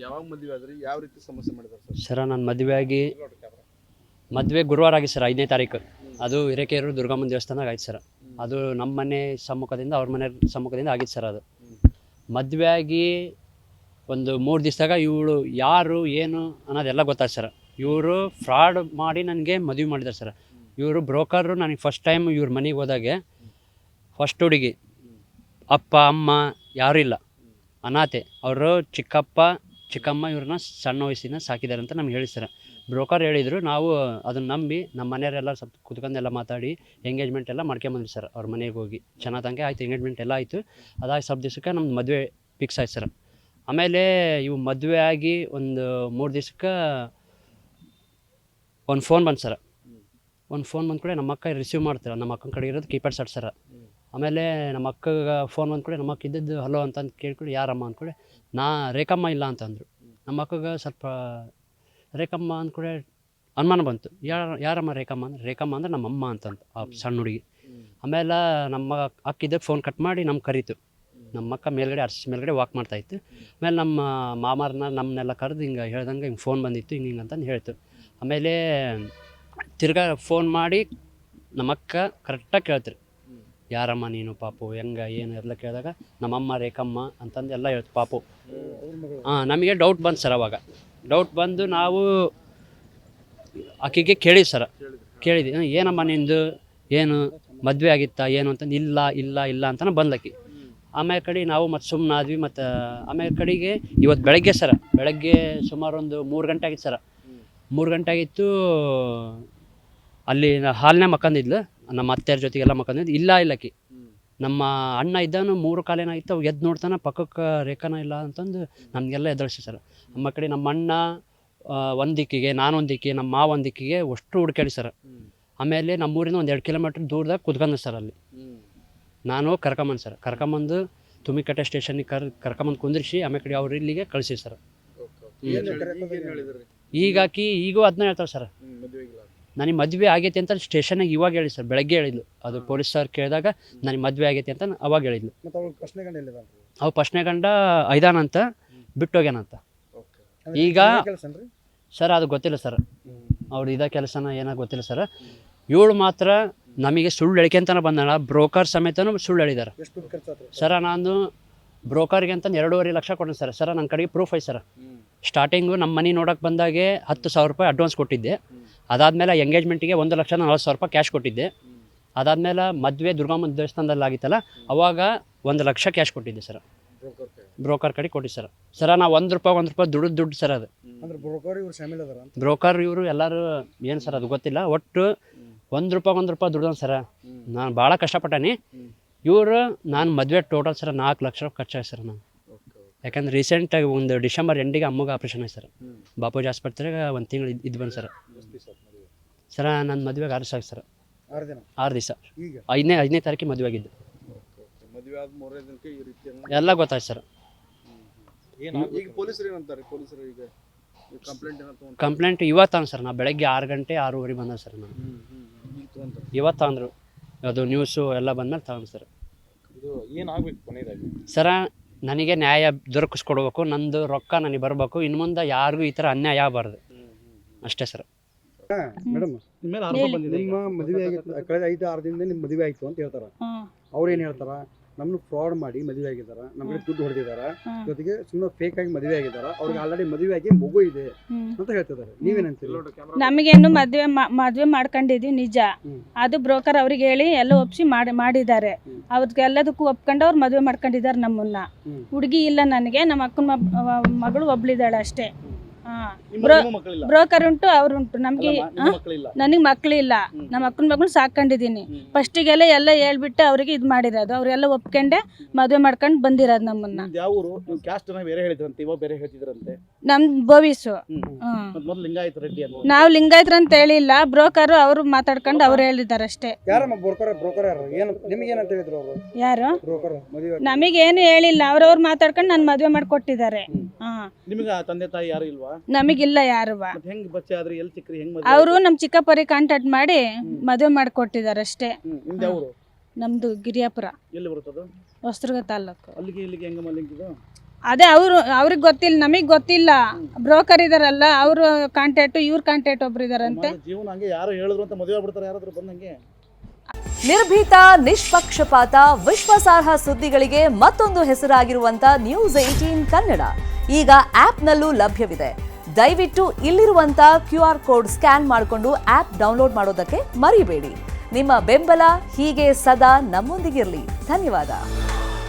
ಯಾವಾಗ ಮದುವೆ ಆದ್ರಿ, ಯಾವ ರೀತಿ ಸಮಸ್ಯೆ ಮಾಡಿದಾರೆ ಸರ್? ಸರ ನಾನು ಮದುವೆ ಗುರುವಾರ ಆಗಿ ಸರ್ 5ನೇ ತಾರೀಕು. ಅದು ಹಿರೇಕೆರೂರು ದುರ್ಗಮ್ಮನ ದೇವಸ್ಥಾನದಾಗ ಆಯ್ತು ಸರ್. ಅದು ನಮ್ಮ ಮನೆ ಸಮ್ಮುಖದಿಂದ ಅವ್ರ ಮನೆ ಸಮ್ಮುಖದಿಂದ ಆಗಿತ್ತು ಸರ್. ಅದು ಮದುವೆ ಆಗಿ ಒಂದು 3 ದಿವಸದಾಗ ಇವಳು ಯಾರು ಏನು ಅನ್ನೋದೆಲ್ಲ ಗೊತ್ತಾಯ್ತು ಸರ್. ಇವರು ಫ್ರಾಡ್ ಮಾಡಿ ನನಗೆ ಮದುವೆ ಮಾಡಿದ್ದಾರೆ ಸರ್. ಇವರು ಬ್ರೋಕರು. ನನಗೆ ಫಸ್ಟ್ ಟೈಮ್ ಇವ್ರ ಮನೆಗೆ ಹೋದಾಗೆ ಫಸ್ಟ್ ಹುಡುಗಿ ಅಪ್ಪ ಅಮ್ಮ ಯಾರೂ ಇಲ್ಲ, ಅನಾಥೆ. ಅವರು ಚಿಕ್ಕಮ್ಮ ಇವ್ರನ್ನ ಸಣ್ಣ ವಯಸ್ಸಿನ ಸಾಕಿದ್ದಾರೆ ಅಂತ ನಮ್ಗೆ ಹೇಳಿ ಸರ್. ಬ್ರೋಕರ್ ಹೇಳಿದರು. ನಾವು ಅದನ್ನು ನಂಬಿ ನಮ್ಮ ಮನೆಯವರೆಲ್ಲ ಸ್ವಲ್ಪ ಕುತ್ಕೊಂಡೆಲ್ಲ ಮಾತಾಡಿ ಎಂಗೇಜ್ಮೆಂಟ್ ಎಲ್ಲ ಮಾಡ್ಕೊಂಬಂದ್ರಿ ಸರ್. ಅವ್ರ ಮನೆಗೆ ಹೋಗಿ ಚೆನ್ನಾಗಿ ಆಯಿತು, ಎಂಗೇಜ್ಮೆಂಟ್ ಎಲ್ಲ ಆಯಿತು. ಅದಾಗಿ ಸ್ವಲ್ಪ ದಿವ್ಸಕ್ಕೆ ನಮ್ದು ಮದುವೆ ಫಿಕ್ಸ್ ಆಯ್ತು ಸರ್. ಆಮೇಲೆ ಇವು ಮದುವೆ ಆಗಿ ಒಂದು 3 ದಿವ್ಸಕ್ಕೆ ಒಂದು ಫೋನ್ ಬಂತು ಸರ್. ಒಂದು ಫೋನ್ ಬಂದ ಕೂಡ ನಮ್ಮ ಅಕ್ಕ ರಿಸೀವ್ ಮಾಡ್ತಾರೆ. ನಮ್ಮ ಅಕ್ಕನ ಕಡೆ ಇರೋದು ಕೀಪ್ಯಾಡ್ ಸೆಟ್ ಸರ್. ಆಮೇಲೆ ನಮ್ಮ ಅಕ್ಕಗೆ ಫೋನ್ ಬಂದ ಕೂಡ ನಮ್ಮ ಅಕ್ಕ ಇದ್ದದ್ದು ಹಲೋ ಅಂತಂದು ಕೇಳ್ಕೊಂಡು ಯಾರಮ್ಮ ಅಂದ್ಕೂಡೆ ರೇಖಮ್ಮ ಇಲ್ಲ ಅಂತಂದರು. ನಮ್ಮ ಅಕ್ಕಗೆ ಸ್ವಲ್ಪ ರೇಖಮ್ಮ ಅಂದ್ಕೂಡೆ ಅನುಮಾನ ಬಂತು. ಯಾರಮ್ಮ ರೇಖಮ್ಮ ಅಂದ್ರೆ ನಮ್ಮಮ್ಮ ಅಂತಂತ ಆ ಸಣ್ಣ ಹುಡುಗಿ. ಆಮೇಲೆ ನಮ್ಮ ಅಕ್ಕಿದ್ದ ಫೋನ್ ಕಟ್ ಮಾಡಿ ನಮ್ಗೆ ಕರೀತು. ನಮ್ಮ ಅಕ್ಕ ಮೇಲ್ಗಡೆ ಮೇಲ್ಗಡೆ ವಾಕ್ ಮಾಡ್ತಾಯಿತ್ತು. ಆಮೇಲೆ ನಮ್ಮ ಮಾಮಾರನ್ನ ನಮ್ಮನ್ನೆಲ್ಲ ಕರೆದು ಹಿಂಗೆ ಹೇಳ್ದಂಗೆ ಹಿಂಗೆ ಫೋನ್ ಬಂದಿತ್ತು ಹಿಂಗೆ ಅಂತಂದು ಹೇಳ್ತು. ಆಮೇಲೆ ತಿರ್ಗಾ ಫೋನ್ ಮಾಡಿ ನಮ್ಮ ಅಕ್ಕ ಕರೆಕ್ಟಾಗಿ ಕೇಳ್ತೀರಿ, ಯಾರಮ್ಮ ನೀನು ಪಾಪು ಹೆಂಗೆ ಏನು ಎಲ್ಲ ಕೇಳಿದಾಗ ನಮ್ಮಮ್ಮ ರೇಖಮ್ಮ ಅಂತಂದು ಎಲ್ಲ ಹೇಳ್ತು ಪಾಪು. ನಮಗೆ ಡೌಟ್ ಬಂತು ಸರ್. ಅವಾಗ ಡೌಟ್ ಬಂದು ನಾವು ಆಕೆಗೆ ಕೇಳಿದ್ವಿ ಸರ್. ಕೇಳಿದ್ವಿ ಏನಮ್ಮ ನಿಂದು ಏನು ಮದುವೆ ಆಗಿತ್ತಾ ಏನು ಅಂತಂದು ಇಲ್ಲ ಇಲ್ಲ ಇಲ್ಲ ಅಂತಲೇ ಬಂದ್ಲಕ್ಕಿ. ಆಮೇಲೆ ಕಡೆ ನಾವು ಮತ್ತು ಸುಮ್ಮನಾದ್ವಿ. ಮತ್ತು ಆಮೇಲೆ ಕಡೆಗೆ ಇವತ್ತು ಬೆಳಗ್ಗೆ ಸುಮಾರು ಒಂದು 3 ಗಂಟೆ ಆಗಿತ್ತು ಸರ್. 3 ಗಂಟೆ ಆಗಿತ್ತು. ಅಲ್ಲಿ ಹಾಲನ್ನೇ ಮಕ್ಕಂದಿದ್ಲು. ನಮ್ಮ ಅತ್ತೆಯರ ಜೊತೆಗೆಲ್ಲ ಮಕ್ಕಂದಿದ್ದು ಇಲ್ಲ ಇಲ್ಲಕ್ಕಿ. ನಮ್ಮ ಅಣ್ಣ ಇದ್ದಾನು 3 ಕಾಲೇನಾಗಿತ್ತು. ಅವು ಎದ್ದು ನೋಡ್ತಾನೆ ಪಕ್ಕಕ್ಕೆ ರೇಖಾನ ಇಲ್ಲ ಅಂತಂದು ನಮಗೆಲ್ಲ ಎದುರಿಸಿ ಸರ್. ನಮ್ಮ ಕಡೆ ನಮ್ಮ ಅಣ್ಣ ಒಂದು ದಿಕ್ಕಿಗೆ, ನಾನು ಒಂದು ದಿಕ್ಕಿಗೆ, ನಮ್ಮ ಮಾವ ಒಂದು ದಿಕ್ಕಿಗೆ ಅಷ್ಟು ಹುಡ್ಕಾಡಿ ಸರ್. ಆಮೇಲೆ ನಮ್ಮೂರಿಂದ ಒಂದು 2 ಕಿಲೋಮೀಟ್ರ್ ದೂರದಾಗ ಕುತ್ಕೊಂಡೆ ಸರ್. ಅಲ್ಲಿ ನಾನು ಕರ್ಕೊಂಬಂದು ಸರ್. ಕರ್ಕೊಂಬಂದು ತುಮಿಕಟ್ಟೆ ಸ್ಟೇಷನ್ಗೆ ಕರ್ಕೊಂಬಂದು ಕುಂದಿರಿಸಿ ಆಮೇಲೆ ಕಡೆ ಅವ್ರು ಇಲ್ಲಿಗೆ ಕಳಿಸಿ ಸರ್. ಈಗೂ ಅದನ್ನ ಹೇಳ್ತಾರೆ ಸರ್. ನನಗೆ ಮದುವೆ ಆಗೈತೆ ಅಂತ ಸ್ಟೇಷನ್ನಾಗ ಇವಾಗ ಹೇಳಿ ಸರ್. ಬೆಳಗ್ಗೆ ಹೇಳಿದ್ಲು. ಅದು ಪೊಲೀಸ್ ಸರ್ ಕೇಳಿದಾಗ ನನಗೆ ಮದುವೆ ಆಗೈತೆ ಅಂತ ಅವಾಗ ಹೇಳಿದ್ಲು. ಅವು ಫಸ್ಟ್ನೇ ಗಂಡ ಐದಾನಂತ ಬಿಟ್ಟೋಗ್ಯಾನಂತ. ಈಗ ಸರ್ ಅದು ಗೊತ್ತಿಲ್ಲ ಸರ್. ಅವ್ರು ಇದೇ ಕೆಲಸನ ಏನೋ ಗೊತ್ತಿಲ್ಲ ಸರ್. ಇವಳು ಮಾತ್ರ ನಮಗೆ ಸುಳ್ಳು ಹೇಳಿಕೆಂತನ ಬಂದಣ. ಬ್ರೋಕರ್ ಸಮೇತನೂ ಸುಳ್ಳು ಹೇಳಿದ್ದಾರೆ ಸರ. ನಾನು ಬ್ರೋಕರ್ಗೆ ಅಂತ 2.5 ಲಕ್ಷ ಕೊಟ್ಟೆ ಸರ್. ನನ್ನ ಕಡೆಗೆ ಪ್ರೂಫ್ ಐತೆ ಸರ್. ಸ್ಟಾರ್ಟಿಂಗು ನಮ್ಮ ಮನೆ ನೋಡೋಕೆ ಬಂದಾಗೆ 10,000 ರೂಪಾಯಿ ಅಡ್ವಾನ್ಸ್ ಕೊಟ್ಟಿದ್ದೆ. ಅದಾದಮೇಲೆ ಎಂಗೇಜ್ಮೆಂಟಿಗೆ 1,40,000 ಕ್ಯಾಶ್ ಕೊಟ್ಟಿದ್ದೆ. ಅದಾದಮೇಲೆ ಮದುವೆ ದುರ್ಗಮ್ಮನ ದೇವಸ್ಥಾನದಲ್ಲಿ ಆಗಿತ್ತಲ್ಲ ಅವಾಗ 1 ಲಕ್ಷ ಕ್ಯಾಶ್ ಕೊಟ್ಟಿದ್ದೆ ಸರ್. ಬ್ರೋಕರ್ ಕಡೆ ಕೊಟ್ಟಿದ್ದೆ ಸರ್. ನಾವು 1 ರೂಪಾಯಿ ದುಡ್ಡು ಸರ್. ಅದು ಬ್ರೋಕರ್ ಇವರು ಎಲ್ಲರೂ ಏನು ಸರ್ ಅದು ಗೊತ್ತಿಲ್ಲ. ಒಟ್ಟು 1 ರೂಪಾಯಿ ದುಡ್ಡು ಸರ. ನಾನು ಭಾಳ ಕಷ್ಟಪಟ್ಟಾನಿ. ಇವರು ನಾನು ಮದುವೆ ಟೋಟಲ್ ಸರ್ 4 ಲಕ್ಷ ಖರ್ಚಾಗಿ ಸರ್. ನಾನು ಯಾಕಂದ್ರೆ ರೀಸೆಂಟಾಗಿ ಒಂದು ಡಿಸೆಂಬರ್ ಎಂಡಿಗೆ ಅಮ್ಮಗೆ ಆಪ್ರೇಷನ್ ಆಯ್ತು ಸರ್. ಬಾಪೂಜಿ ಆಸ್ಪತ್ರೆಗೆ 1 ತಿಂಗಳು ಇದು ಬಂದು ಸರ್. ನನ್ನ ಮದುವೆಗೆ 6 ದಿವಸ ಆಗಿ ಸರ್. 6 ದಿವಸ 5ನೇ ತಾರೀಕಿಗೆ ಮದುವೆ ಆಗಿದ್ದು. ಎಲ್ಲ ಗೊತ್ತಾಯ್ತು ಸರ್. ಕಂಪ್ಲೇಂಟ್ ಇವತ್ತು ಸರ್. ನಾವು ಬೆಳಗ್ಗೆ 6 ಗಂಟೆ 6:30 ಬಂದ ಸರ್. ನಾನು ಇವತ್ತು ಅಂದರು. ಅದು ನ್ಯೂಸು ಎಲ್ಲ ಬಂದ್ಮೇಲೆ ತಗೊಂಡು ಸರ್. ಸರ ನನಗೆ ನ್ಯಾಯ ದೊರಕಿಸ್ಕೊಡ್ಬೇಕು. ನಂದು ರೊಕ್ಕ ನನಗೆ ಬರಬೇಕು. ಇನ್ನು ಮುಂದೆ ಯಾರಿಗೂ ಈ ಥರ ಅನ್ಯಾಯ ಆಗಬಾರ್ದು ಅಷ್ಟೇ ಸರ್. ಮೇಡಮ್ ನಿಮ್ಮ ಮದುವೆ ಆಗಿತ್ತು ಕಳೆದ 5-6 ದಿನದಿಂದ ನಿಮ್ಮ ಮದುವೆ ಆಯಿತು ಅಂತ ಹೇಳ್ತಾರೆ. ಅವ್ರು ಏನು ಹೇಳ್ತಾರೆ, ನಮ್ಮನ್ನು ಫ್ರಾಡ್ ಮಾಡಿ ಮದುವೆ ಆಗಿದ್ದಾರೆ, ನಮಗೆ ದುಡ್ಡು ಹೊಡೆದಿದ್ದಾರೆ, ಜೊತೆಗೆ ಸುಮ್ಮನೆ ಫೇಕ್ ಆಗಿ ಮದುವೆ ಆಗಿದ್ದಾರೆ, ಅವ್ರಿಗೆ ಆಲ್ರೆಡಿ ಮದುವೆ ಆಗಿ ಮಗು ಇದೆ ಅಂತ ಹೇಳ್ತಿದ್ದಾರೆ. ನೀವೇನಂತೀರಿ? ನಮಗೇನು ಮದುವೆ ಮಾಡ್ಕೊಂಡಿದ್ವಿ ನಿಜ. ಅದು ಬ್ರೋಕರ್ ಅವ್ರಿಗೆ ಹೇಳಿ ಎಲ್ಲ ಒಪ್ಸಿ ಮಾಡಿದ್ದಾರೆ. ಅವ್ರಿಗೆಲ್ಲದಕ್ಕೂ ಒಪ್ಕೊಂಡು ಅವ್ರು ಮದುವೆ ಮಾಡ್ಕೊಂಡಿದ್ದಾರೆ ನಮ್ಮನ್ನ. ಹುಡುಗಿ ಇಲ್ಲ ನನಗೆ. ನಮ್ಮ ಅಕ್ಕನ ಮಗಳು ಒಬ್ಳಿದ್ದಾಳೆ ಅಷ್ಟೇ. ಬ್ರೋಕರ್ ಉಂಟು, ಅವ್ರುಂಟು. ನಮ್ಗೆ ನನಗೆ ಮಕ್ಕಳಿಲ್ಲ. ನಮ್ಮ ಅಕ್ಕನ ಮಗಳು ಸಾಕೊಂಡಿದ್ದೀನಿ. ಫಸ್ಟಿಗೆಲ್ಲ ಎಲ್ಲ ಹೇಳ್ಬಿಟ್ಟು ಅವ್ರಿಗೆ ಇದು ಮಾಡಿರೋದು. ಅವರೆಲ್ಲ ಒಪ್ಕೊಂಡೆ ಮದುವೆ ಮಾಡ್ಕೊಂಡು ಬಂದಿರೋದು ನಮ್ಮನ್ನ. ನಮ್ ಬೋವಿಸು. ನಾವು ಲಿಂಗಾಯತ್ರ ಅಂತ ಹೇಳಿಲ್ಲ. ಬ್ರೋಕರ್ ಅವರು ಮಾತಾಡ್ಕೊಂಡು ಅವ್ರು ಹೇಳಿದ್ದಾರೆ ಅಷ್ಟೇ. ಯಾರು ನಮಗೇನು ಹೇಳಿಲ್ಲ. ಅವ್ರವ್ರು ಮಾತಾಡ್ಕೊಂಡು ನಾನು ಮದುವೆ ಮಾಡಿಕೊಟ್ಟಿದ್ದಾರೆ. ನಮಗಿಲ್ಲ ಯಾರು. ಅವರು ನಮ್ಮ ಚಿಕ್ಕಪ್ಪರಿಗೆ ಕಾಂಟ್ಯಾಕ್ಟ್ ಮಾಡಿ ಮದುವೆ ಮಾಡಿಕೊಟ್ಟಿದ್ದಾರೆ ಅಷ್ಟೇ. ನಮ್ದು ಗಿರಿಯಾಪುರ, ಹೊಸದುರ್ಗ ತಾಲೂಕು. ಅದೇ ಅವ್ರಿಗೆ ಗೊತ್ತಿಲ್ಲ, ನಮಗೆ ಗೊತ್ತಿಲ್ಲ. ಬ್ರೋಕರ್ ಇದಾರಲ್ಲ, ಅವ್ರ ಕಾಂಟ್ಯಾಕ್ಟ್ ಇವ್ರ ಕಾಂಟ್ಯಾಕ್ಟ್ ಒಬ್ರು ಇದಾರಂತೆ. ಜೀವನ ಹಂಗೆ ಯಾರು ಹೇಳಿದ್ರು ಅಂತ ಮದುವೆ ಆಗ್ಬಿಡ್ತಾರೆ ಯಾರಾದ್ರೂ ಬಂದಂಗೆ. ನಿರ್ಭೀತ, ನಿಷ್ಪಕ್ಷಪಾತ, ವಿಶ್ವಾಸಾರ್ಹ ಸುದ್ದಿಗಳಿಗೆ ಮತ್ತೊಂದು ಹೆಸರಾಗಿರುವಂತ News18 ಕನ್ನಡ ಈಗ ಆಪ್ನಲ್ಲೂ ಲಭ್ಯವಿದೆ. ದಯವಿಟ್ಟು ಇಲ್ಲಿರುವಂತ QR ಕೋಡ್ ಸ್ಕ್ಯಾನ್ ಮಾಡಿಕೊಂಡು ಆಪ್ ಡೌನ್ಲೋಡ್ ಮಾಡೋದಕ್ಕೆ ಮರಿಬೇಡಿ. ನಿಮ್ಮ ಬೆಂಬಲ ಹೀಗೆ ಸದಾ ನಮ್ಮೊಂದಿಗಿರಲಿ. ಧನ್ಯವಾದ.